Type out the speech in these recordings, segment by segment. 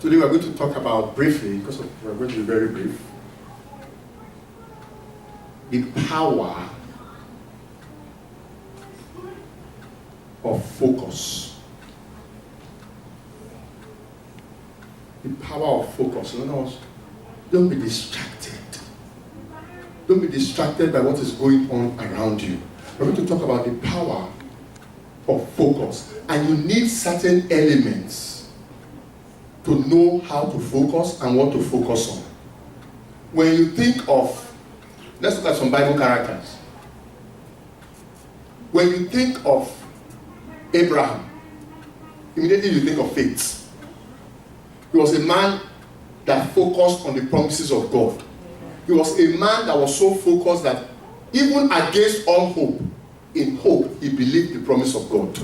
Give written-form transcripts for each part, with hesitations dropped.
Today we're going to talk about briefly, because we're going to be very brief, the power of focus. The power of focus. In other words, don't be distracted. Don't be distracted by what is going on around you. We're going to talk about the power of focus. And you need certain elements to know how to focus and what to focus on. When you think of, let's look at some Bible characters. When you think of Abraham, immediately you think of faith. He was a man that focused on the promises of God. He was a man that was so focused that even against all hope, in hope, he believed the promise of God.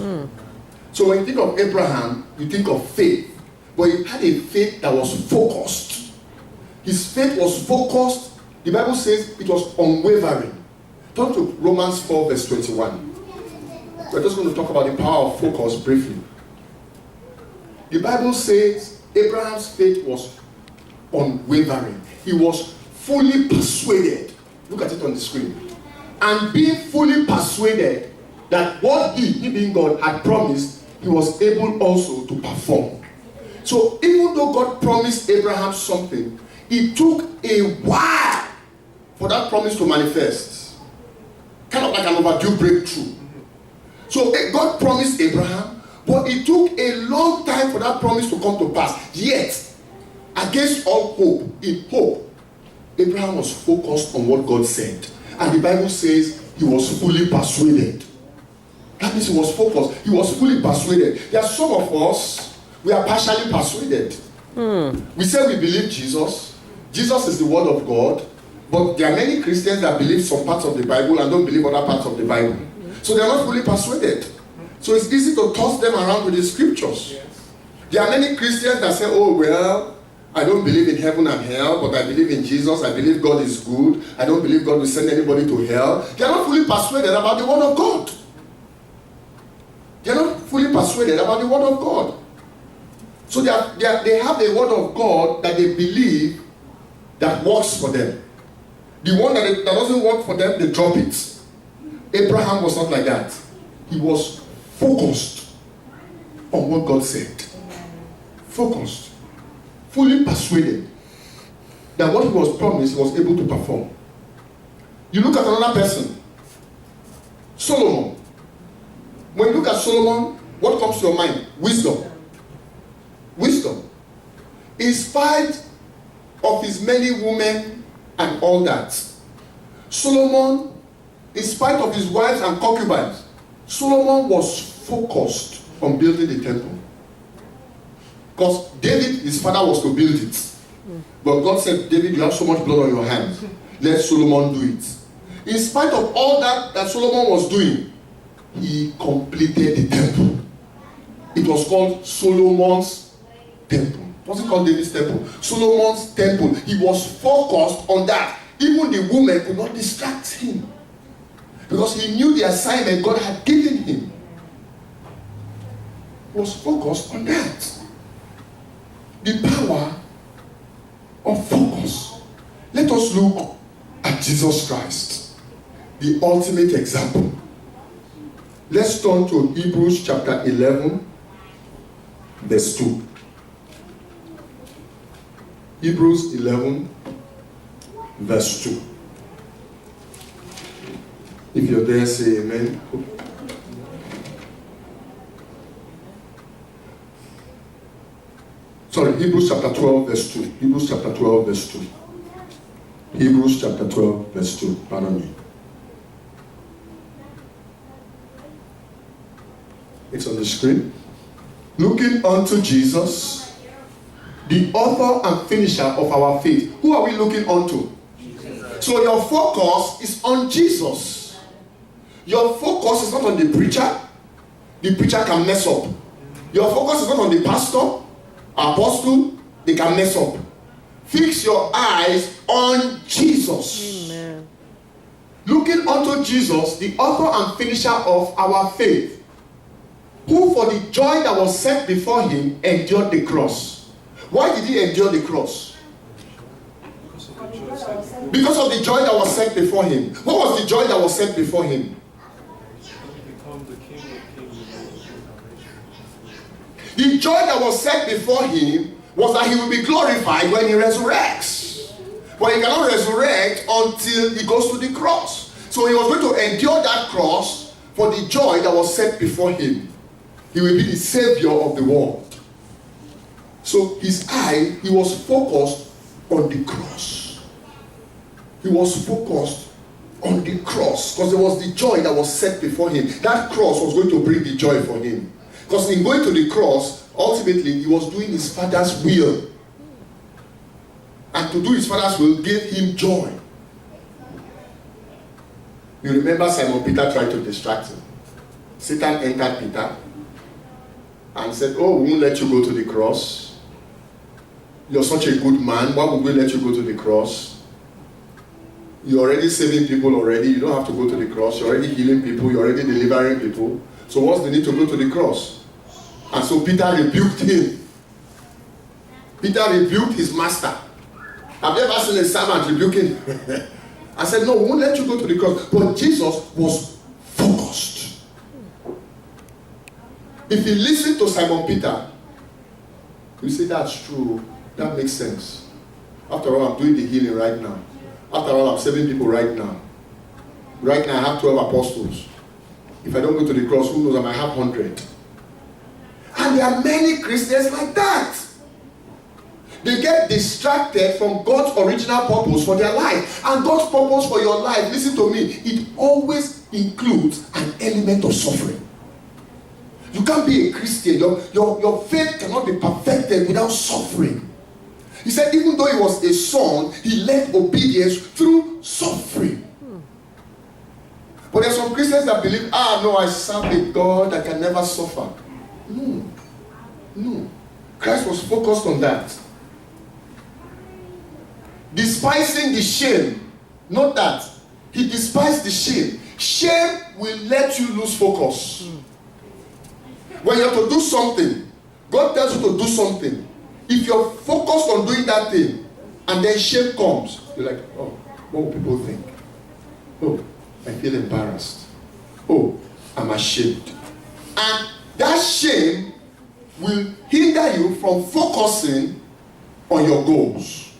So when you think of Abraham, you think of faith. But he had a faith that was focused. His faith was focused. The Bible says it was unwavering. Turn to Romans 4 verse 21. We're just going to talk about the power of focus briefly. The Bible says Abraham's faith was unwavering. He was fully persuaded. Look at it on the screen. And being fully persuaded that what he being God, had promised, he was able also to perform. So even though God promised Abraham something, it took a while for that promise to manifest. Kind of like an overdue breakthrough. So God promised Abraham, but it took a long time for that promise to come to pass. Yet, against all hope, in hope, Abraham was focused on what God said. And the Bible says he was fully persuaded. That means he was focused. He was fully persuaded. There are some of us, we are partially persuaded. We say we believe Jesus. Jesus is the word of God. But there are many Christians that believe some parts of the Bible and don't believe other parts of the Bible. So they are not fully persuaded. So it's easy to toss them around with the scriptures. There are many Christians that say, oh, well, I don't believe in heaven and hell, but I believe in Jesus. I believe God is good. I don't believe God will send anybody to hell. They are not fully persuaded about the word of God. They are not fully persuaded about the word of God. So they have a word of God that they believe that works for them. The one that doesn't work for them, they drop it. Abraham was not like that. He was focused on what God said. Focused. Fully persuaded that what he was promised, he was able to perform. You look at another person, Solomon. When you look at Solomon, what comes to your mind? Wisdom. Wisdom. In spite of his many women and all that, Solomon, in spite of his wives and concubines, Solomon was focused on building the temple. Because David, his father, was to build it. But God said, David, you have so much blood on your hands. Let Solomon do it. In spite of all that Solomon was doing, he completed the temple. It was called Solomon's temple. It wasn't called David's temple. Solomon's temple. He was focused on that. Even the woman could not distract him. Because he knew the assignment God had given him. He was focused on that. The power of focus. Let us look at Jesus Christ, the ultimate example. Let's turn to Hebrews chapter 11, verse 2. Hebrews 11, verse 2. If you're there, say amen. Sorry, Hebrews chapter 12, verse 2. Hebrews chapter 12, verse 2. Hebrews chapter 12, verse 2. Pardon me. It's on the screen. Looking unto Jesus, the author and finisher of our faith. Who are we looking unto? Jesus. So your focus is on Jesus. Your focus is not on the preacher. The preacher can mess up. Your focus is not on the pastor, apostle. They can mess up. Fix your eyes on Jesus. Amen. Looking unto Jesus, the author and finisher of our faith, who for the joy that was set before him endured the cross. Why did he endure the cross? Because of the joy that was set before him. What was the joy that was set before him? The joy that was set before him was that he will be glorified when he resurrects. But he cannot resurrect until he goes to the cross. So he was going to endure that cross for the joy that was set before him. He will be the savior of the world. So he was focused on the cross. He was focused on the cross because there was the joy that was set before him. That cross was going to bring the joy for him. Because in going to the cross, ultimately he was doing his Father's will. And to do his Father's will gave him joy. You remember Simon Peter tried to distract him. Satan entered Peter and said, "Oh, we won't let you go to the cross. You're such a good man. Why would we let you go to the cross? You're already saving people already. You don't have to go to the cross. You're already healing people. You're already delivering people. So what's the need to go to the cross?" And so Peter rebuked him. Peter rebuked his master. Have you ever seen a servant rebuking? I said, "No, we won't let you go to the cross." But Jesus was focused. If he listened to Simon Peter, you say, "That's true. That makes sense. After all, I'm doing the healing right now. After all, I'm saving people right now. Right now, I have 12 apostles. If I don't go to the cross, who knows, I might have 100. And there are many Christians like that. They get distracted from God's original purpose for their life. And God's purpose for your life, listen to me, it always includes an element of suffering. You can't be a Christian. Your faith cannot be perfected without suffering. He said even though he was a son, he learned obedience through suffering. But there are some Christians that believe, no, I serve a God that can never suffer. No. Christ was focused on that. Despising the shame. Not that. He despised the shame. Shame will let you lose focus. When you have to do something, God tells you to do something. If you're focused on doing that thing, and then shame comes, you're like, "Oh, what will people think? Oh, I feel embarrassed. Oh, I'm ashamed." And that shame will hinder you from focusing on your goals.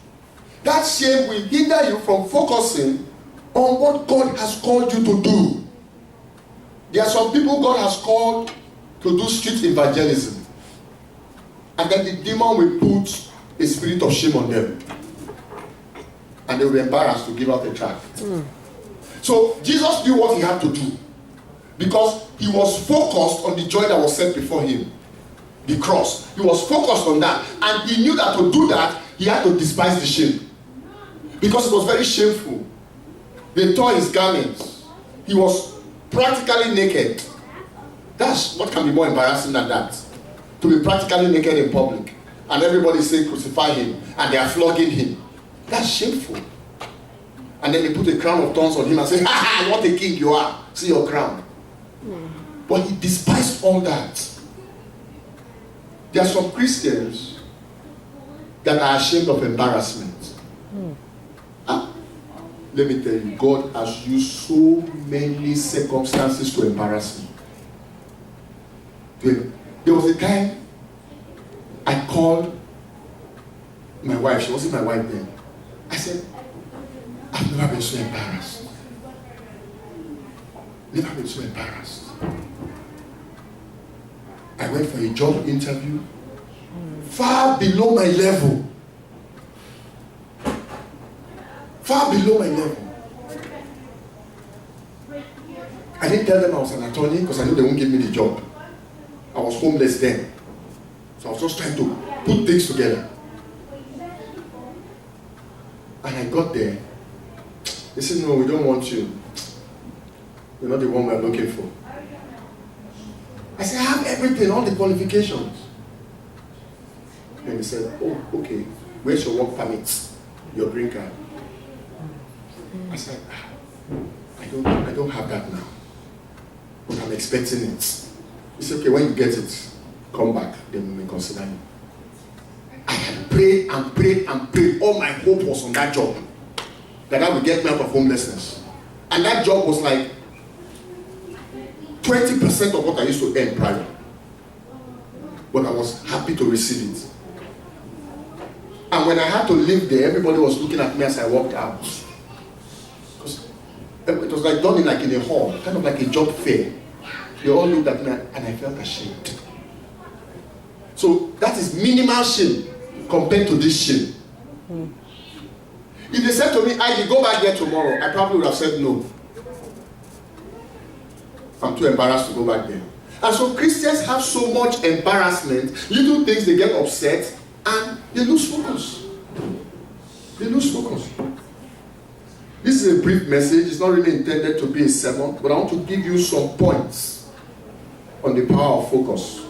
That shame will hinder you from focusing on what God has called you to do. There are some people God has called to do street evangelism. And then the demon will put a spirit of shame on them. And they will be embarrassed to give out a tract. So Jesus knew what he had to do. Because he was focused on the joy that was set before him. The cross. He was focused on that. And he knew that to do that, he had to despise the shame. Because it was very shameful. They tore his garments. He was practically naked. That's what can be more embarrassing than that. To be practically naked in public. And everybody saying crucify him. And they are flogging him. That's shameful. And then they put a crown of thorns on him and say, "Ha, what a king you are. See your crown." But he despised all that. There are some Christians that are ashamed of embarrassment. Let me tell you, God has used so many circumstances to embarrass me. There was a time I called my wife. She wasn't my wife then. I said, "I've never been so embarrassed. Never been so embarrassed. I went for a job interview far below my level. Far below my level. I didn't tell them I was an attorney because I knew they won't give me the job. I was homeless then. So I was just trying to put things together. And I got there. They said, "No, we don't want you. You're not the one we're looking for." I said, "I have everything, all the qualifications." And they said, "Oh, okay. Where's your work permit? Your green card?" I said, I don't have that now. But I'm expecting it. He said, "Okay, when you get it, come back, then we may consider you." I had prayed and prayed and prayed. All my hope was on that job. That would get me out of homelessness. And that job was like 20% of what I used to earn prior. But I was happy to receive it. And when I had to leave there, everybody was looking at me as I walked out. Because it was like done in a hall, kind of like a job fair. They all looked at me and I felt ashamed. So that is minimal shame compared to this shame. If they said to me, I go back there tomorrow, I probably would have said no. I'm too embarrassed to go back there. And so Christians have so much embarrassment, little things they get upset, and they lose focus. They lose focus. This is a brief message. It's not really intended to be a sermon, but I want to give you some points on the power of focus.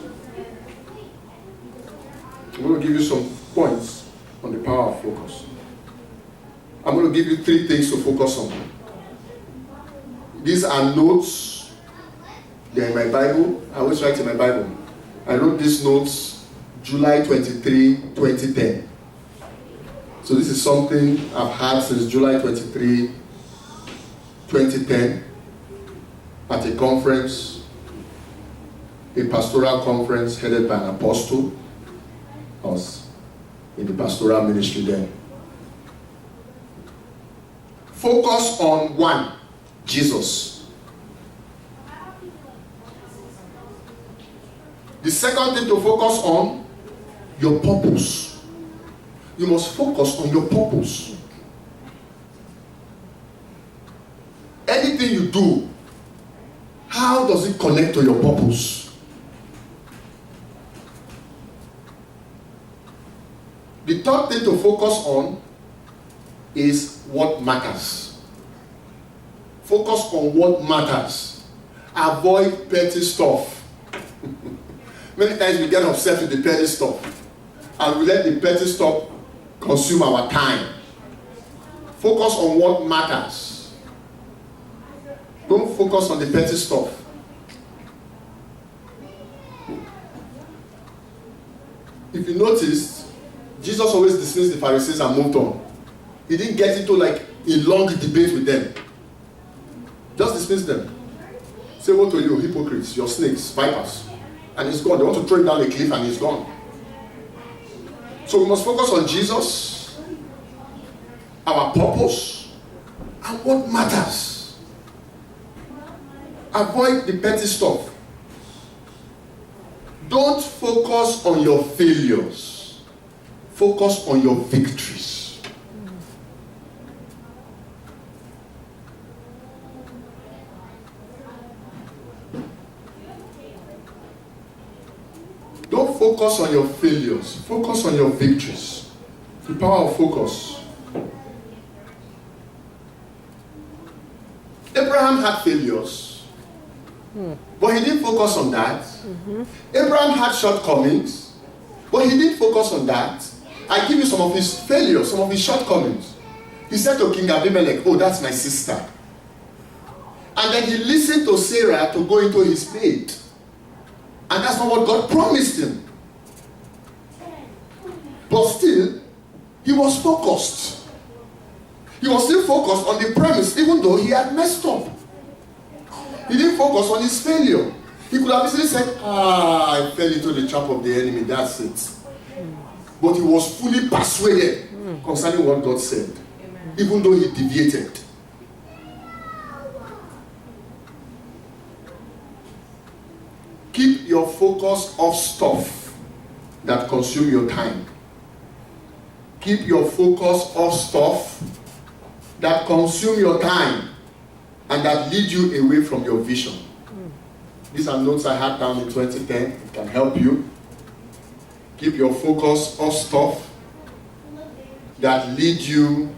I'm going to give you some points on the power of focus. I'm going to give you 3 things to focus on. These are notes. They're in my Bible. I always write in my Bible. I wrote these notes July 23, 2010. So this is something I've had since July 23, 2010 at a conference, a pastoral conference headed by an apostle. I was in the pastoral ministry then. Focus on 1, Jesus. The second thing to focus on, your purpose. You must focus on your purpose. Anything you do, how does it connect to your purpose? The third thing to focus on is what matters. Focus on what matters. Avoid petty stuff. Many times we get upset with the petty stuff, and we let the petty stuff consume our time. Focus on what matters. Don't focus on the petty stuff. If you noticed, Jesus always dismissed the Pharisees and moved on. He didn't get into like a long debate with them. Just dismiss them. Say, what to you, hypocrites, your snakes, vipers. And he's gone. They want to throw him down a cliff and he's gone. So we must focus on Jesus, our purpose, and what matters. Avoid the petty stuff. Don't focus on your failures. Focus on your victories. Don't focus on your failures. Focus on your victories. The power of focus. Abraham had failures, but he didn't focus on that. Abraham had shortcomings, but he didn't focus on that. I give you some of his failures, some of his shortcomings. He said to King Abimelech, oh, that's my sister. And then he listened to Sarah to go into his maid. And that's not what God promised him. But still, he was focused. He was still focused on the premise, even though he had messed up. He didn't focus on his failure. He could have easily said, I fell into the trap of the enemy, that's it. But he was fully persuaded concerning what God said, even though he deviated. Keep your focus off stuff that consume your time. Keep your focus off stuff that consume your time and that lead you away from your vision. These are notes I had down in 2010. It can help you. Keep your focus off stuff that lead you,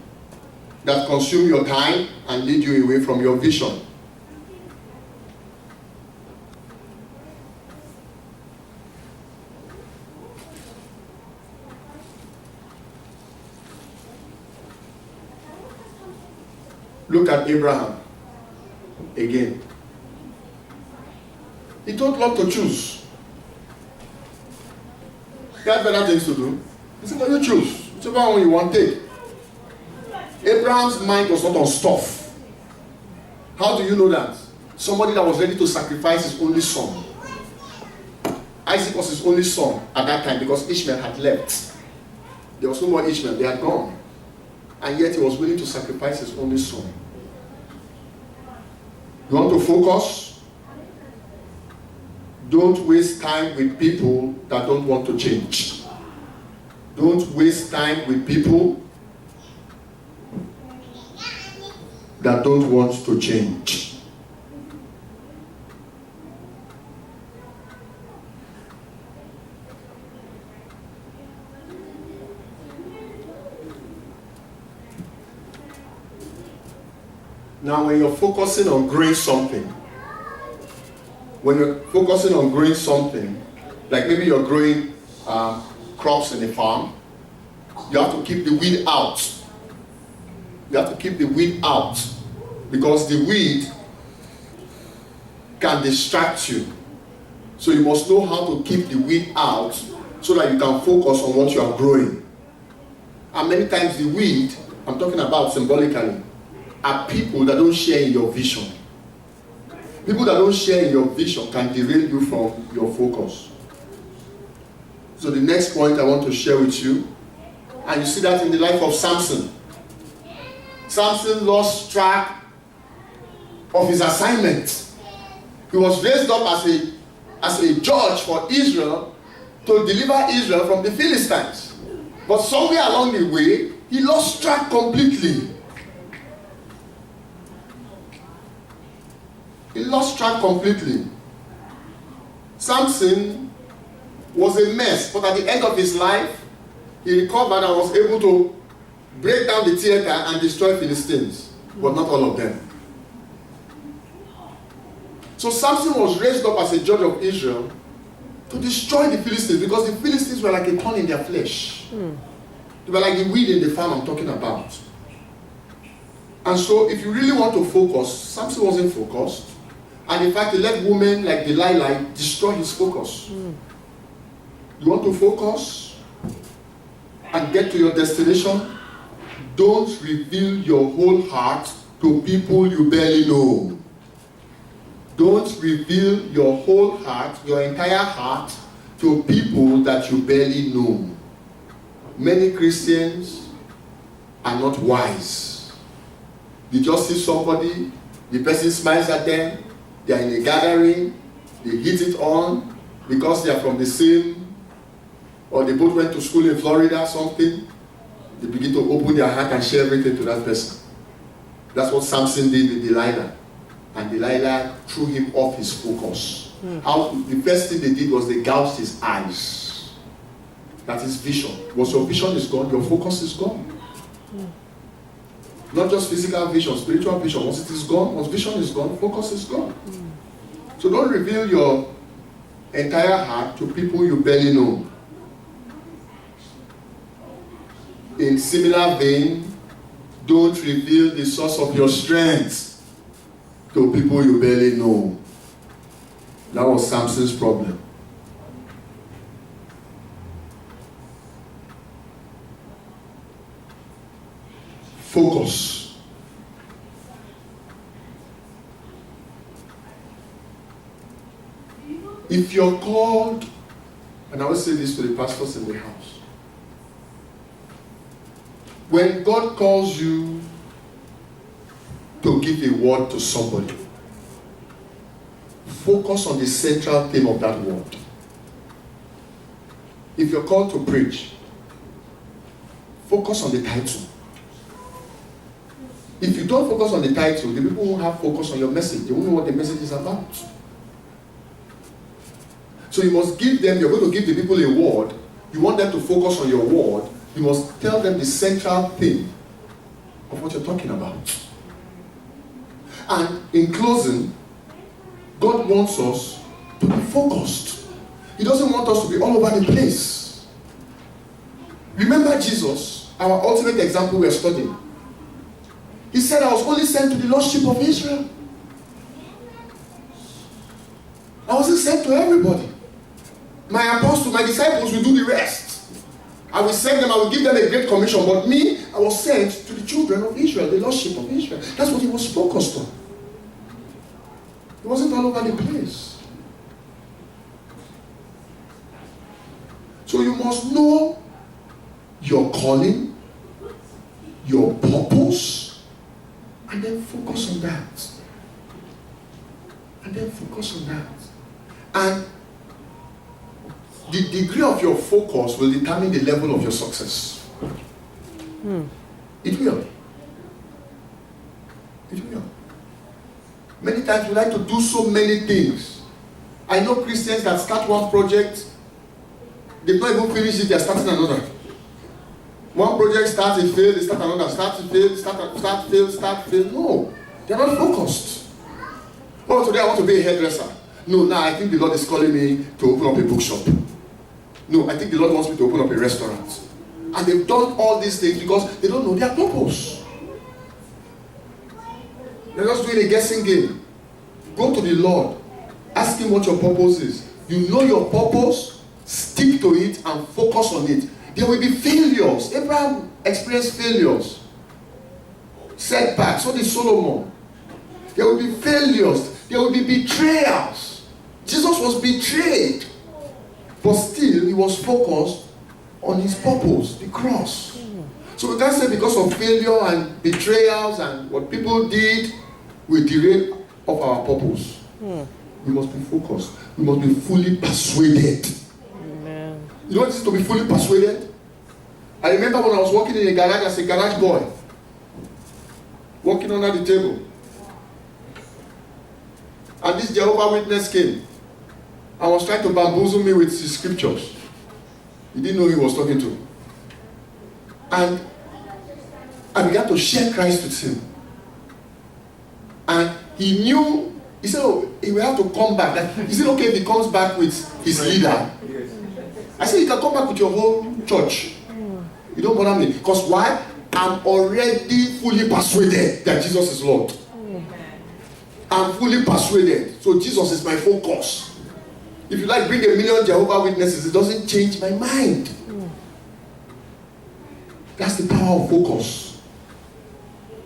that consume your time and lead you away from your vision. Look at Abraham again. He told Lot to choose. He had better things to do. He said, well, you choose. Whichever one you want, take. Abraham's mind was not on stuff. How do you know that? Somebody that was ready to sacrifice his only son. Isaac was his only son at that time because Ishmael had left. There was no more Ishmael, they had gone. And yet he was willing to sacrifice his only son. You want to focus? Don't waste time with people that don't want to change. Don't waste time with people that don't want to change. Now, when you're focusing on growing something, like maybe you're growing crops in a farm, you have to keep the weed out. You have to keep the weed out because the weed can distract you. So you must know how to keep the weed out so that you can focus on what you are growing. And many times the weed, I'm talking about symbolically, are people that don't share in your vision. People that don't share in your vision can derail you from your focus. So the next point I want to share with you, and you see that in the life of Samson. Samson lost track of his assignment. He was raised up as a judge for Israel to deliver Israel from the Philistines. But somewhere along the way, he lost track completely. He lost track completely. Samson was a mess, but at the end of his life, he recovered and was able to break down the theater and destroy Philistines, but not all of them. So Samson was raised up as a judge of Israel to destroy the Philistines because the Philistines were like a thorn in their flesh. They were like the weed in the farm I'm talking about. And so if you really want to focus, Samson wasn't focused. And in fact, he let women like Delilah destroy his focus. You want to focus and get to your destination? Don't reveal your whole heart to people you barely know. Don't reveal your whole heart, your entire heart, to people that you barely know. Many Christians are not wise. They just see somebody, the person smiles at them, they are in a gathering, they hit it on because they are from the same, or they both went to school in Florida or something. They begin to open their heart and share everything to that person. That's what Samson did with Delilah. And Delilah threw him off his focus. The first thing they did was they gouged his eyes. That is vision. Once your vision is gone, your focus is gone. Not just physical vision, spiritual vision. Once it is gone, once vision is gone, focus is gone. So don't reveal your entire heart to people you barely know. In similar vein, don't reveal the source of your strength to people you barely know. That was Samson's problem. Focus. If you're called, and I will say this to the pastors in the house, when God calls you to give a word to somebody, focus on the central theme of that word. If you're called to preach, focus on the title. If you don't focus on the title, the people won't have focus on your message. They won't know what the message is about. So you must give them, you're going to give the people a word, you want them to focus on your word, you must tell them the central thing of what you're talking about. And in closing, God wants us to be focused. He doesn't want us to be all over the place. Remember Jesus, our ultimate example we are studying. He said, I was only sent to the lost sheep of Israel. I wasn't sent to everybody. My apostles, my disciples will do the rest. I will send them, I will give them a great commission. But me, I was sent to the children of Israel, the Lordship of Israel. That's what he was focused on. He wasn't all over the place. So you must know your calling, your purpose, and then focus on that. And then focus on that. And the degree of your focus will determine the level of your success. It will. It will. Many times we like to do so many things. I know Christians that start one project, they've not even finished it, they're starting another. One project starts, it fails, they start another, start, it fails, start, fail. No, they're not focused. Oh, today I want to be a hairdresser. No, now I think the Lord is calling me to open up a bookshop. No, I think the Lord wants me to open up a restaurant. And they've done all these things because they don't know their purpose. They're just doing a guessing game. Go to the Lord. Ask him what your purpose is. You know your purpose, stick to it and focus on it. There will be failures. Abraham experienced failures. Setbacks. So did Solomon. There will be failures. There will be betrayals. Jesus was betrayed. But still, he was focused on his purpose, the cross. So we can't say because of failure and betrayals and what people did, we derail of our purpose. We must be focused. We must be fully persuaded. Amen. You know what it is to be fully persuaded? I remember when I was working in a garage as a garage boy, working under the table. And this Jehovah's Witness came and was trying to bamboozle me with his scriptures. He didn't know who he was talking to. And I began to share Christ with him. And he knew, he said, oh, he will have to come back. Is it okay if he comes back with his leader? I said, you can come back with your whole church. You don't bother me. Because why? I'm already fully persuaded that Jesus is Lord. I'm fully persuaded. So Jesus is my focus. If you like, bring 1 million Jehovah's Witnesses, it doesn't change my mind. That's the power of focus.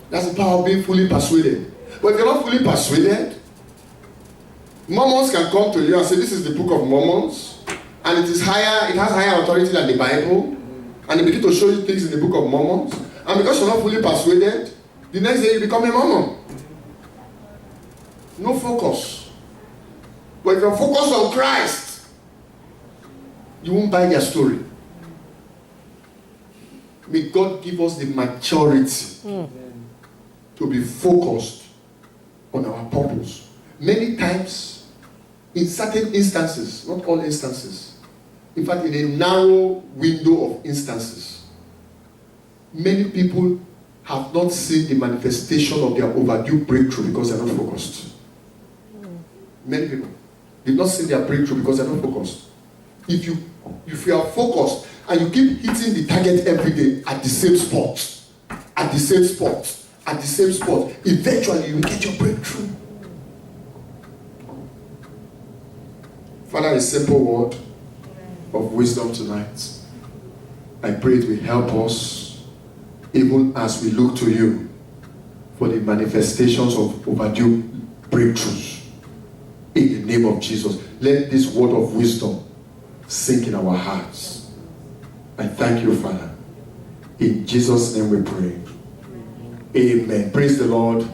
That's the power of being fully persuaded. But if you're not fully persuaded, Mormons can come to you and say, this is the Book of Mormons, and it has higher authority than the Bible, and they begin to show you things in the Book of Mormons, and because you're not fully persuaded, the next day you become a Mormon. No focus. But if you're focused on Christ, you won't buy their story. May God give us the maturity to be focused on our purpose. Many times, in certain instances, not all instances, in fact, in a narrow window of instances, many people have not seen the manifestation of their overdue breakthrough because they're not focused. Many people did not see their breakthrough because they're not focused. If you are focused and you keep hitting the target every day at the same spot, eventually you will get your breakthrough. Father, a simple word of wisdom tonight. I pray it will help us even as we look to you for the manifestations of overdue breakthroughs. In the name of Jesus, let this word of wisdom sink in our hearts. I thank you, Father. In Jesus' name we pray. Amen. Praise the Lord.